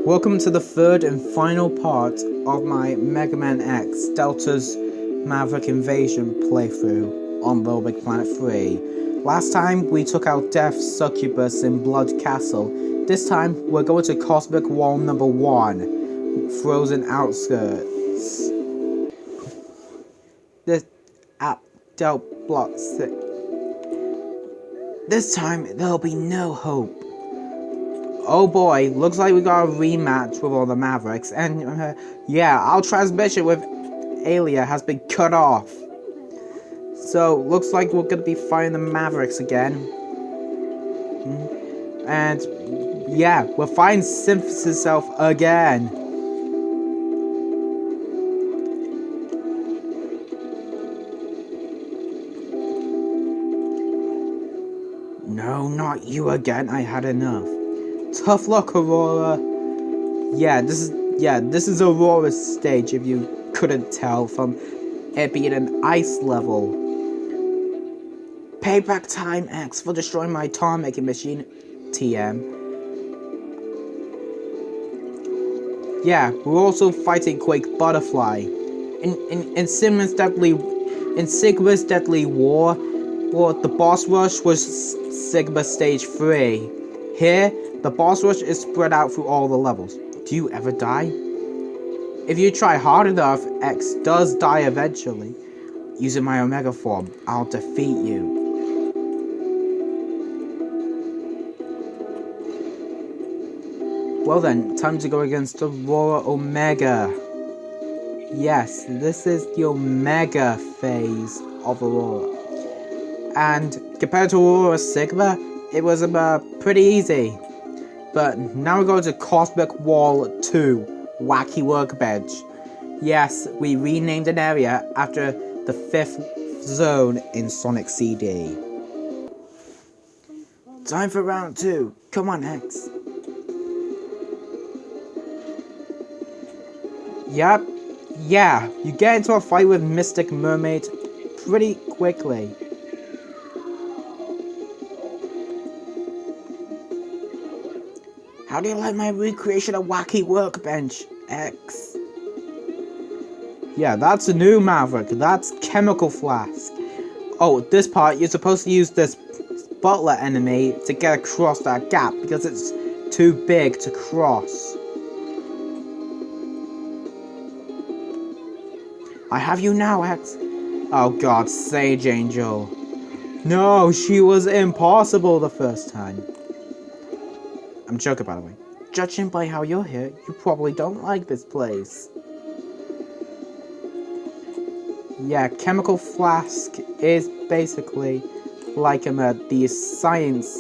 Welcome to the third and final part of my Megaman X Delta's Maverick Invasion playthrough on LBP3. Last time we took out Death Succubus in Blood Castle. This time we're going to Cosmic Wall number 1, Frozen Outskirts. This Delt Block 6. This time there'll be no hope. Oh boy, looks like we got a rematch with all the Mavericks, and yeah, our transmission with Alia has been cut off. So, looks like we're gonna be fighting the Mavericks again. And yeah, we're fighting Synthesis Self again. No, not you again, I had enough. Tough luck, Aurora. Yeah, this is Aurora's stage, if you couldn't tell from it being an ice level. Payback time X for destroying my tar making machine, TM. Yeah, we're also fighting Quake Butterfly. In Sigma's Deadly War, the boss rush was Sigma Stage 3. Here, the boss rush is spread out through all the levels. Do you ever die? If you try hard enough, X does die eventually. Using my Omega form, I'll defeat you. Well then, time to go against Aurora Omega. Yes, this is the Omega phase of Aurora. And compared to Aurora Sigma, it was pretty easy. But now we're going to Cosmic Wall 2, Wacky Workbench. Yes, we renamed an area after the 5th zone in Sonic CD. Time for round 2. Come on, X. Yep. Yeah, you get into a fight with Mystic Mermaid pretty quickly. How do you like my recreation of Wacky Workbench, X? Yeah, that's a new Maverick. That's Chemical Flask. Oh, this part, you're supposed to use this butler enemy to get across that gap because it's too big to cross. I have you now, X. Oh god, Sage Angel. No, she was impossible the first time. I'm joking, by the way. Judging by how you're here, you probably don't like this place. Yeah, Chemical Flask is basically like the Science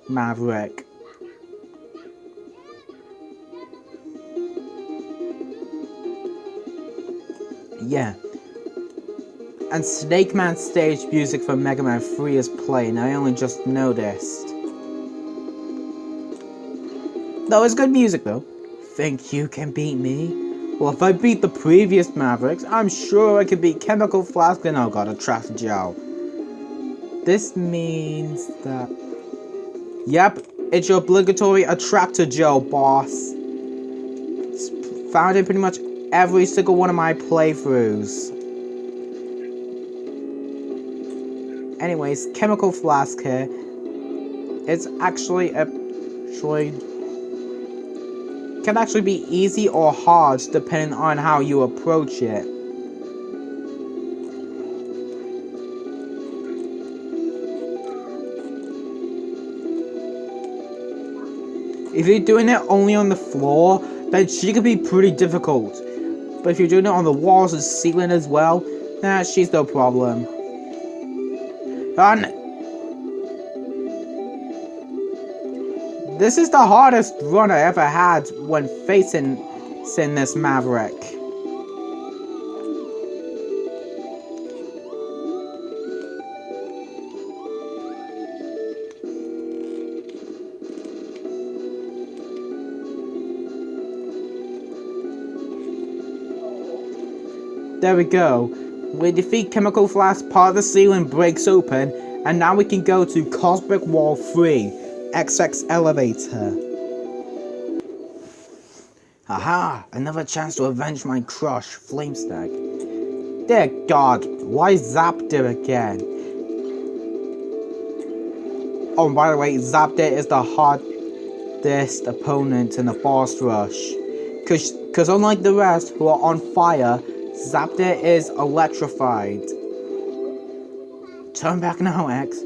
Maverick. Yeah. And Snake Man stage music for Megaman 3 is playing, I only just noticed. That was good music though. Think you can beat me? Well, if I beat the previous Mavericks, I'm sure I can beat Chemical Flask and oh god, Attractor Gel. This means that... Yep, it's your obligatory Attractor Gel, boss. It's found in pretty much every single one of my playthroughs. Anyways, Chemical Flask here. It's actually can actually be easy or hard depending on how you approach it. If you're doing it only on the floor, then she could be pretty difficult. But if you're doing it on the walls and ceiling as well, nah, she's no problem. And this is the hardest run I ever had when facing this Maverick. There we go. We defeat Chemical Flask, part of the ceiling breaks open, and now we can go to Cosmic Wall 3. XX Elevator. Aha! Another chance to avenge my crush, Flamestack. Dear God, why Zapdir again? Oh, and by the way, Zapdir is the hardest opponent in the boss rush. Cause unlike the rest who are on fire, Zapdir is electrified. Turn back now, X.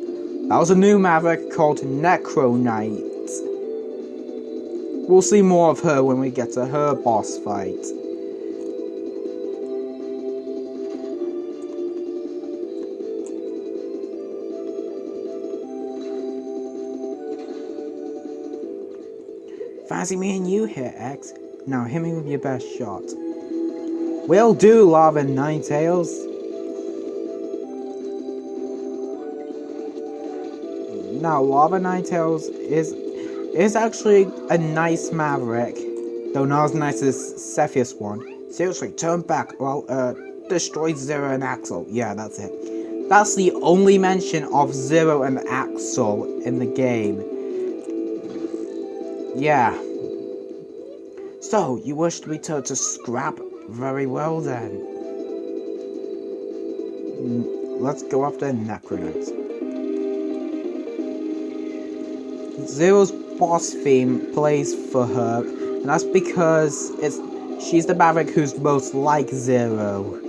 That was a new Maverick called Necro Knight. We'll see more of her when we get to her boss fight. Fancy me and you here, X. Now hit me with your best shot. Will do, Lava Ninetales. Now, Lava Ninetales is actually a nice Maverick, though not as nice as Cepheus one. Seriously, turn back, or I'll destroy Zero and Axel. Yeah, that's it. That's the only mention of Zero and Axel in the game. Yeah. So, you wish to return to scrap? Very well then. Let's go after Necro Knight. Zero's boss theme plays for her, and that's because she's the Maverick who's most like Zero.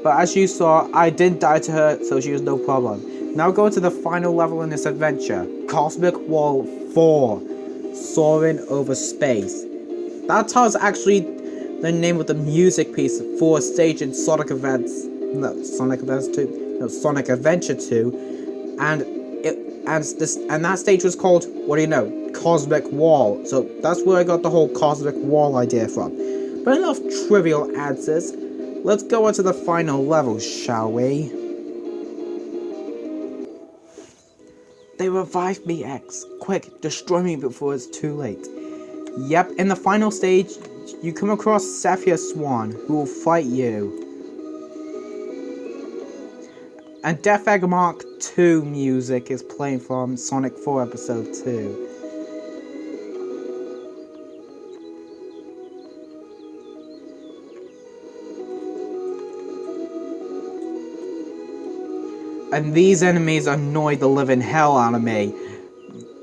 But as you saw, I didn't die to her, so she was no problem. Now go to the final level in this adventure, Cosmic Wall 4, Soaring Over Space. That was actually the name of the music piece for a stage in Sonic Adventure 2, and that stage was called, what do you know, Cosmic Wall. So that's where I got the whole Cosmic Wall idea from. But enough trivial answers. Let's go on to the final level, shall we? They revived me, X. Quick, destroy me before it's too late. Yep, in the final stage, you come across Cepheus Swan, who will fight you. And Death Egg Mark II music is playing from Sonic 4 Episode 2. And these enemies annoy the living hell out of me.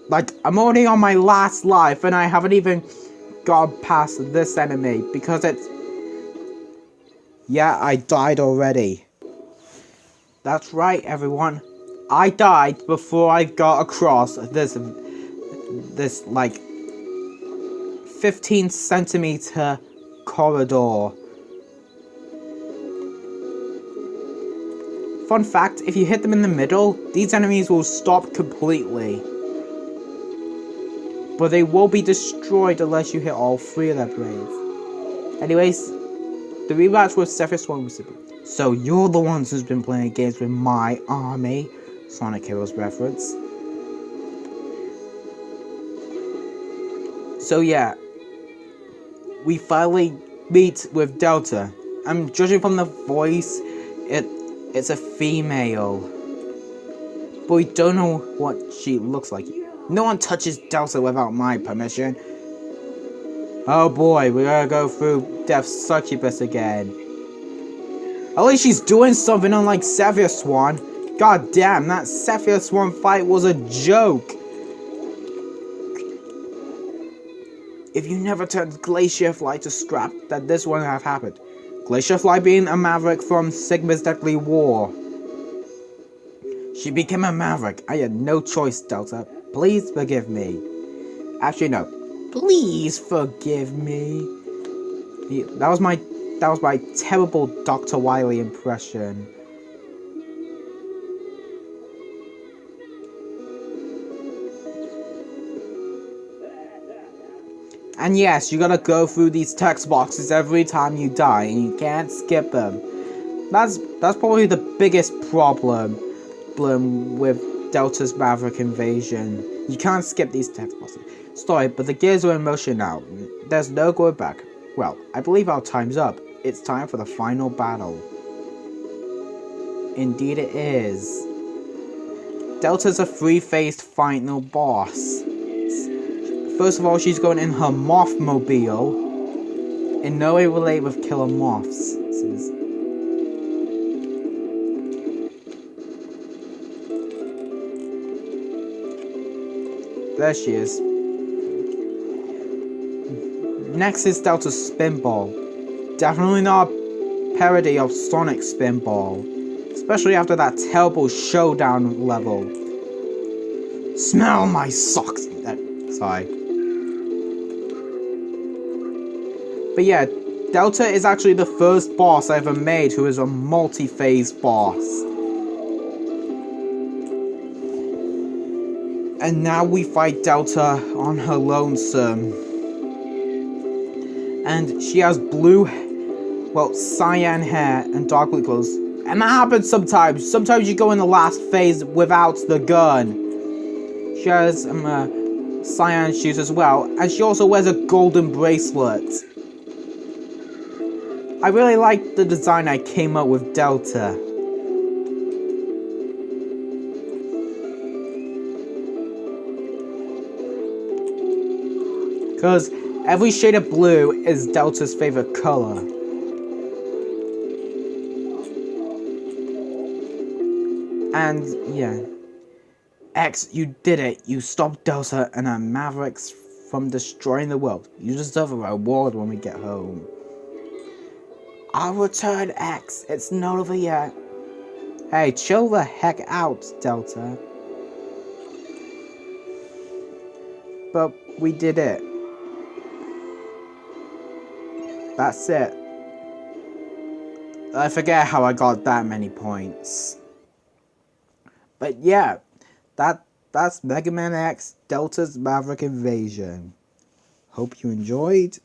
Like, I'm already on my last life and I haven't even got past this enemy because it's... Yeah, I died already. That's right, everyone. I died before I got across this like 15 centimeter corridor. Fun fact, if you hit them in the middle, these enemies will stop completely. But they will be destroyed unless you hit all three of their blades. Anyways, the rematch with Cepheus One was simple. So you're the ones who's been playing games with my army, Sonic Heroes reference. So yeah, we finally meet with Delta. I'm judging from the voice, it's a female. But we don't know what she looks like. No one touches Delta without my permission. Oh boy, we gotta go through Death's Succubus again. At least she's doing something unlike Cepheus Swan. God damn, that Cepheus Swan fight was a joke. If you never turned Glacier Fly to scrap, then this wouldn't have happened. Glacier Fly being a Maverick from Sigma's Deadly War. She became a Maverick. I had no choice, Delta. Please forgive me. Actually, no. Please forgive me. That was my terrible Dr. Wily impression. And yes, you gotta go through these text boxes every time you die, and you can't skip them. That's probably the biggest problem with Delta's Maverick invasion. You can't skip these text boxes. Sorry, but the gears are in motion now. There's no going back. Well, I believe our time's up. It's time for the final battle. Indeed it is. Delta's a three-faced final boss. First of all, she's going in her Moth-mobile. In no way related with killer moths. There she is. Next is Delta's Spinball. Definitely not a parody of Sonic Spinball. Especially after that terrible showdown level. Smell my socks! Sorry. But yeah, Delta is actually the first boss I ever made who is a multi-phase boss. And now we fight Delta on her lonesome. And she has blue, well, cyan hair and dark blue clothes. And that happens sometimes. Sometimes you go in the last phase without the gun. She has cyan shoes as well. And she also wears a golden bracelet. I really like the design I came up with Delta. Because every shade of blue is Delta's favorite color. And yeah. X, you did it. You stopped Delta and her Mavericks from destroying the world. You deserve a reward when we get home. I'll return, X. It's not over yet. Hey, chill the heck out, Delta. But we did it. That's it. I forget how I got that many points. But yeah, that's Mega Man X Delta's Maverick Invasion. Hope you enjoyed.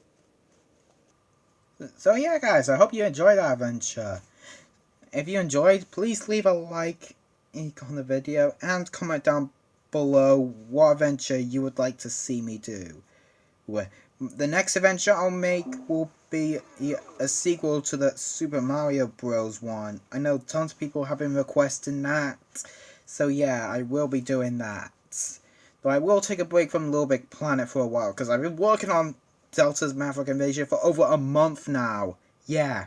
So yeah guys, I hope you enjoyed that adventure. If you enjoyed, please leave a like on the video and comment down below what adventure you would like to see me do. The next adventure I'll make will be a sequel to the Super Mario Bros. One. I know tons of people have been requesting that. So yeah, I will be doing that. But I will take a break from Little Big Planet for a while, because I've been working on Delta's Maverick Invasion for over a month now. Yeah.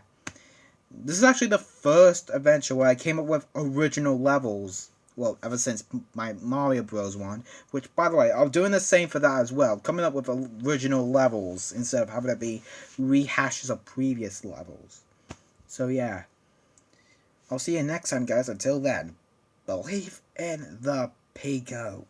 This is actually the first adventure where I came up with original levels. Well, ever since my Mario Bros. One. Which, by the way, I'm doing the same for that as well. Coming up with original levels instead of having it be rehashes of previous levels. So yeah. I'll see you next time, guys. Until then, believe in the Pigo.